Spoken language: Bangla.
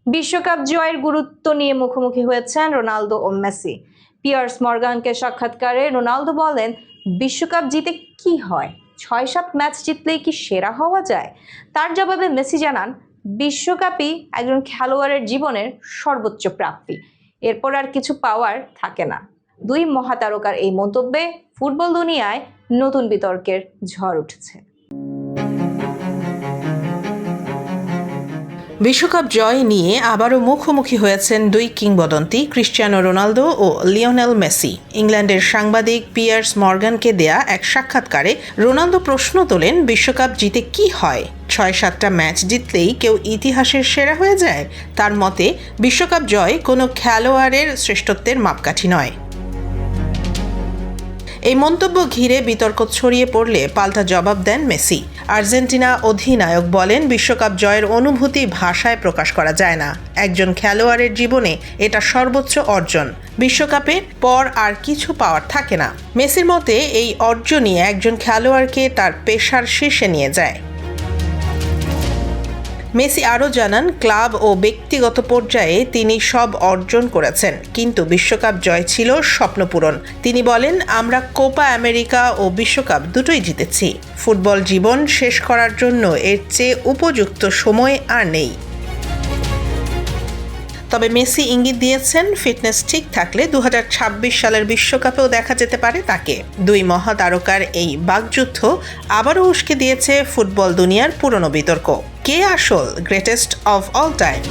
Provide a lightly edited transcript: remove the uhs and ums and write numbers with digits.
বিশ্বকাপ জয়ের গুরুত্ব নিয়ে মুখোমুখি হয়েছেন রোনালদো ও মেসি। পিয়ার্স মর্গানকে সাক্ষাৎকারে রোনালদো বলেন, বিশ্বকাপ জিতে কি হয়, ৬-৭ ম্যাচ জিতলেই কি সেরা হওয়া যায়? তার জবাবে মেসি জানান, বিশ্বকাপই একজন খেলোয়াড়ের জীবনের সর্বোচ্চ প্রাপ্তি, এরপর আর কিছু পাওয়ার থাকে না। দুই মহাতারকার এই মন্তব্যে ফুটবল দুনিয়ায় নতুন বিতর্কের ঝড় উঠেছে। বিশ্বকাপ জয় নিয়ে আবারও মুখোমুখি হয়েছেন দুই কিংবদন্তি ক্রিস্টিয়ানো রোনালদো ও লিওনেল মেসি। ইংল্যান্ডের সাংবাদিক পিয়ার্স মর্গানকে দেয়া এক সাক্ষাৎকারে রোনালদো প্রশ্ন তোলেন, বিশ্বকাপ জিতে কি হয়, ৬-৭টা ম্যাচ জিতলেই কেউ ইতিহাসের সেরা হয়ে যায়? তার মতে বিশ্বকাপ জয় কোনো খেলোয়াড়ের শ্রেষ্ঠত্বের মাপকাঠি নয়। এই মন্তব্য ঘিরে বিতর্ক ছড়িয়ে পড়লে পাল্টা জবাব দেন মেসি। আর্জেন্টিনা অধিনায়ক বলেন, বিশ্বকাপ জয়ের অনুভূতি ভাষায় প্রকাশ করা যায় না। একজন খেলোয়াড়ের জীবনে এটা সর্বোচ্চ অর্জন। বিশ্বকাপের পর আর কিছু পাওয়ার থাকে না। মেসির মতে এই অর্জনই একজন খেলোয়াড়কে তার পেশার শীর্ষে নিয়ে যায়। মেসি আরও জানান, ক্লাব ও ব্যক্তিগত পর্যায়ে তিনি সব অর্জন করেছেন, কিন্তু বিশ্বকাপ জয় ছিল স্বপ্নপূরণ। তিনি বলেন, আমরা কোপা আমেরিকা ও বিশ্বকাপ দুটোই জিতেছি। ফুটবল জীবন শেষ করার জন্য এর চেয়ে উপযুক্ত সময় আর নেই। তবে মেসি ইঙ্গিত দিয়েছেন, ফিটনেস ঠিক থাকলে 2026 সালের বিশ্বকাপেও দেখা যেতে পারে তাকে। দুই মহাতারকার এই বাকযুদ্ধ আবারও উস্কে দিয়েছে ফুটবল দুনিয়ার পুরনো বিতর্ক। কে আসল গ্রেটেস্ট অফ অল টাইম?